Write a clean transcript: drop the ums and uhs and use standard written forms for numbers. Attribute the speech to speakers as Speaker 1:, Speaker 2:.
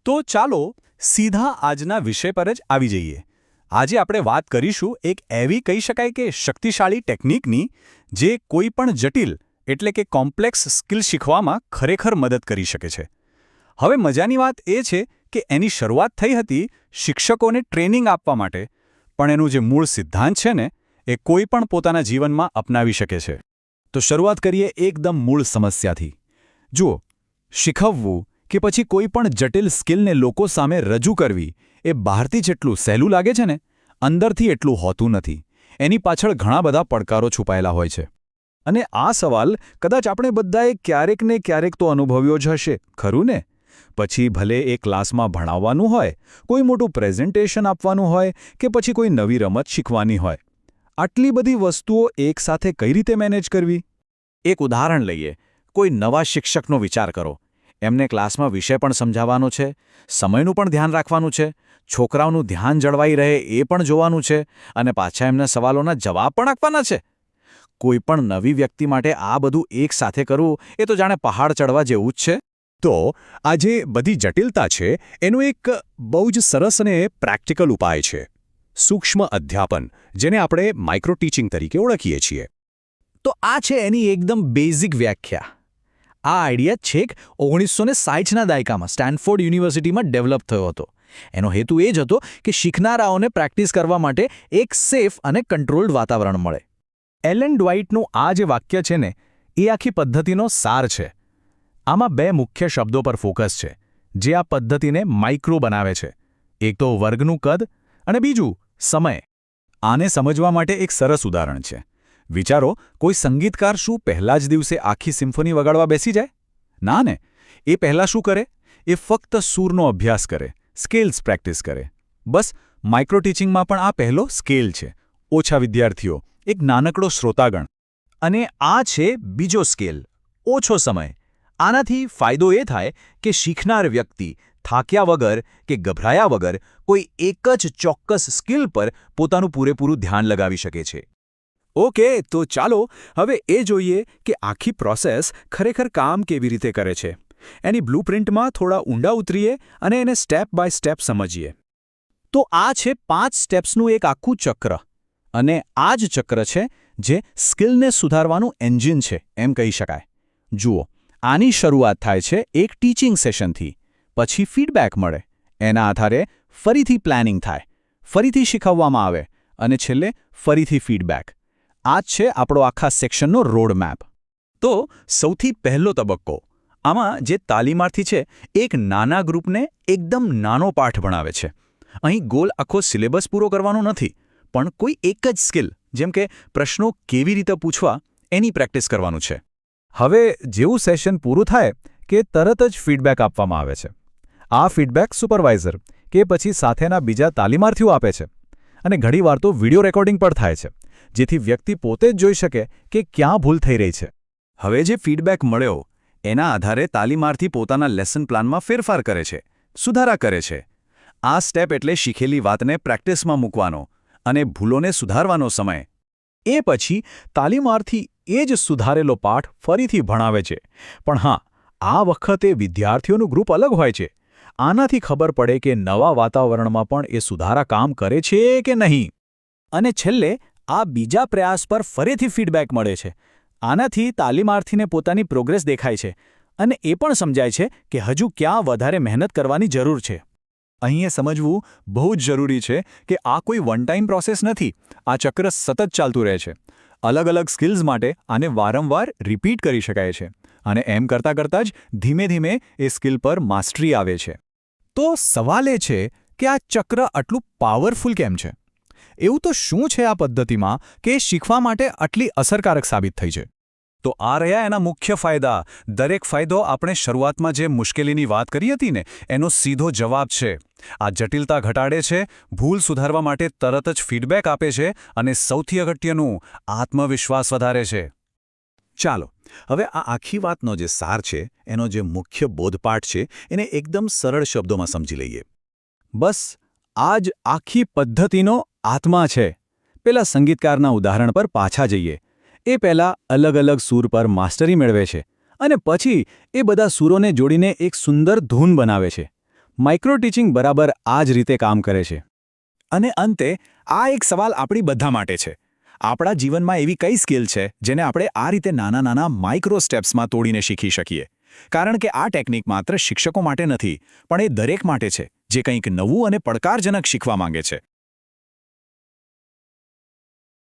Speaker 1: તો ચાલો સીધા આજના વિષય પર જ આવી જઈએ. આજે આપણે વાત કરીશું એક એવી કહી શકાય કે શક્તિશાળી ટેકનિકની જે કોઈ પણ જટિલ એટલે કે કોમ્પ્લેક્સ સ્કિલ શીખવામાં ખરેખર મદદ કરી શકે છે. હવે મજાની વાત એ છે કે એની શરૂઆત થઈ હતી શિક્ષકોને ટ્રેનિંગ આપવા માટે, પણ એનું જે મૂળ સિદ્ધાંત છે ને એ કોઈ પણ પોતાના જીવનમાં અપનાવી શકે છે. તો શરૂઆત કરીએ એકદમ મૂળ સમસ્યાથી. જુઓ, શીખવવું કે પછી કોઈ પણ જટિલ સ્કિલને લોકો સામે રજૂ કરવી એ બહારથી જેટલું સહેલું લાગે છે ને, અંદરથી એટલું હોતું નથી. એની પાછળ ઘણા બધા પડકારો છુપાયેલા હોય છે. અને આ સવાલ કદાચ આપણે બધાએ ક્યારેક ને ક્યારેક તો અનુભવ્યો જ હશે, ખરું ને? પછી ભલે એ ક્લાસમાં ભણાવવાનું હોય, કોઈ મોટું પ્રેઝન્ટેશન આપવાનું હોય કે પછી કોઈ નવી રમત શીખવાની હોય. આટલી બધી વસ્તુઓ એકસાથે કઈ રીતે મેનેજ કરવી? એક ઉદાહરણ લઈએ. કોઈ નવા શિક્ષકનો વિચાર કરો. એમને ક્લાસમાં વિષય પણ સમજાવવાનો છે, સમયનું પણ ધ્યાન રાખવાનું છે, છોકરાઓનું ધ્યાન જળવાઈ રહે એ પણ જોવાનું છે, અને પાછા એમના સવાલોના જવાબ પણ આપવાના છે. કોઈ પણ નવી વ્યક્તિ માટે આ બધું એકસાથે કરવું એ તો જાણે પહાડ ચડવા જેવું જ છે. તો આ જે બધી જટિલતા છે એનો એક બહુ જ સરસ અને પ્રેક્ટિકલ ઉપાય છે. સૂક્ષ્મ અધ્યાપન, જેને આપણે માઇક્રો ટીચિંગ તરીકે ઓળખીએ છીએ. તો આ છે એની એકદમ બેઝિક વ્યાખ્યા. આ આઈડિયા છેક 1960ના દાયકામાં સ્ટેનફોર્ડ યુનિવર્સિટીમાં ડેવલપ થયો હતો. એનો હેતુ એ જ હતો કે શીખનારાઓને પ્રેક્ટિસ કરવા માટે એક સેફ અને કંટ્રોલ્ડ વાતાવરણ મળે. એલન ડ્વાઇટનું આ જે વાક્ય છે ને, એ આખી પદ્ધતિનો સાર છે. આમાં બે મુખ્ય શબ્દો પર ફોકસ છે, જે આ પદ્ધતિને માઇક્રો બનાવે છે. એક તો વર્ગનું કદ અને બીજું સમય. આને સમજવા માટે એક સરસ ઉદાહરણ છે. વિચારો, કોઈ સંગીતકાર શું પહેલા જ દિવસે આખી સિમ્ફોની વગાડવા બેસી જાય? ના ને. એ પહેલાં શું કરે? એ ફક્ત સૂરનો અભ્યાસ કરે, સ્કેલ્સ પ્રેક્ટિસ કરે. બસ માઇક્રો ટીચિંગમાં પણ આ પહેલો સ્કેલ છે. ઓછા વિદ્યાર્થીઓ, એક નાનકડો શ્રોતાગણ. અને આ છે બીજો સ્કેલ, ઓછો સમય. આનાથી ફાયદો એ થાય કે શીખનાર વ્યક્તિ થાક્યા વગર કે ગભરાયા વગર કોઈ એક જ ચોક્કસ સ્કિલ પર પોતાનું પૂરેપૂરું ધ્યાન લગાવી શકે છે. ઓકે, તો ચાલો હવે એ જોઈએ કે આખી પ્રોસેસ ખરેખર કામ કેવી રીતે કરે છે. એની બ્લુપ્રિન્ટમાં થોડા ઊંડા ઉતરીએ અને એને સ્ટેપ બાય સ્ટેપ સમજીએ. તો આ છે 5 સ્ટેપ્સનું એક આખું ચક્ર. અને આ જ ચક્ર છે જે સ્કિલને સુધારવાનું એન્જિન છે, એમ કહી શકાય. જુઓ, આની શરૂઆત થાય છે એક ટીચિંગ સેશનથી. પછી ફીડબેક મળે. એના આધારે ફરીથી પ્લાનિંગ થાય, ફરીથી શીખવવામાં આવે અને છેલ્લે ફરીથી ફીડબેક. આ જ છે આપણો આખા સેક્શનનો રોડમેપ. તો સૌથી પહેલો તબક્કો. આમાં જે તાલીમાર્થી છે એક નાના ગ્રુપને એકદમ નાનો પાઠ ભણાવે છે. અહીં ગોલ આખો સિલેબસ પૂરો કરવાનો નથી, પણ કોઈ એક જ સ્કિલ, જેમ કે પ્રશ્નો કેવી રીતે પૂછવા, એની પ્રેક્ટિસ કરવાનું છે. હવે જેવું સેશન પૂરું થાય કે તરત જ ફીડબેક આપવામાં આવે છે. આ ફીડબેક સુપરવાઇઝર કે પછી સાથેના બીજા તાલીમાર્થીઓ આપે છે. અને ઘણીવાર તો વિડિયો રેકોર્ડિંગ પણ થાય છે, જેથી વ્યક્તિ પોતે જ જોઈ શકે કે ક્યાં ભૂલ થઈ રહી છે. હવે જે ફીડબેક મળ્યો એના આધારે તાલીમાર્થી પોતાના લેસન પ્લાનમાં ફેરફાર કરે છે, સુધારા કરે છે. આ સ્ટેપ એટલે શીખેલી વાતને પ્રેક્ટિસમાં મૂકવાનો અને ભૂલોને સુધારવાનો સમય. એ પછી તાલીમાર્થી એ જ સુધારેલો પાઠ ફરીથી ભણાવે છે. પણ હા, આ વખતે વિદ્યાર્થીઓનું ગ્રુપ અલગ હોય છે. આનાથી ખબર પડે કે નવા વાતાવરણમાં પણ એ સુધારા કામ કરે છે કે નહીં. અને છેલ્લે આ બીજા પ્રયાસ પર ફરીથી ફીડબેક મળે છે. આનાથી તાલીમાર્થીને પોતાની પ્રોગ્રેસ દેખાય છે અને એ પણ સમજાય છે કે હજુ ક્યાં વધારે મહેનત કરવાની જરૂર છે. અહીં એ સમજવું બહુ જ જરૂરી છે કે આ કોઈ વન ટાઈમ પ્રોસેસ નથી. આ ચક્ર સતત ચાલતું રહે છે. અલગ અલગ સ્કિલ્સ માટે આને વારંવાર રિપીટ કરી શકાય છે. અને એમ કરતાં કરતાં જ ધીમે ધીમે એ સ્કિલ પર માસ્ટરી આવે છે. તો સવાલ એ છે કે આ ચક્ર આટલું પાવરફુલ કેમ છે? એવું તો શું છે આ પદ્ધતિમાં કે શીખવા માટે આટલી અસરકારક સાબિત થઈ છે? તો આ રહ્યા એના મુખ્ય ફાયદા. દરેક ફાયદો આપણે શરૂઆતમાં જે મુશ્કેલીની વાત કરી હતી ને, એનો સીધો જવાબ છે. આ જટિલતા ઘટાડે છે, ભૂલ સુધારવા માટે તરત જ ફીડબેક આપે છે અને સૌથી અગત્યનું, આત્મવિશ્વાસ વધારે છે. ચાલો હવે આ આખી વાતનો જે સાર છે, એનો જે મુખ્ય બોધપાઠ છે, એને એકદમ સરળ શબ્દોમાં સમજી લઈએ. બસ આ જ આખી પદ્ધતિનો આત્મા છે. પેલા સંગીતકારના ઉદાહરણ પર પાછા જઈએ. એ પહેલાં અલગ અલગ સૂર પર માસ્ટરી મેળવે છે અને પછી એ બધા સૂરોને જોડીને એક સુંદર ધૂન બનાવે છે. માઇક્રો ટીચિંગ બરાબર આ જ રીતે કામ કરે છે. અને અંતે આ એક સવાલ આપણી બધા માટે છે. આપણા જીવનમાં એવી કઈ સ્કિલ છે જેને આપણે આ રીતે નાના માઇક્રો સ્ટેપ્સમાં તોડીને શીખી શકીએ? કારણ કે આ ટેકનિક માત્ર શિક્ષકો માટે નથી, પણ એ દરેક માટે છે જે કંઈક નવું અને પડકારજનક શીખવા માંગે છે.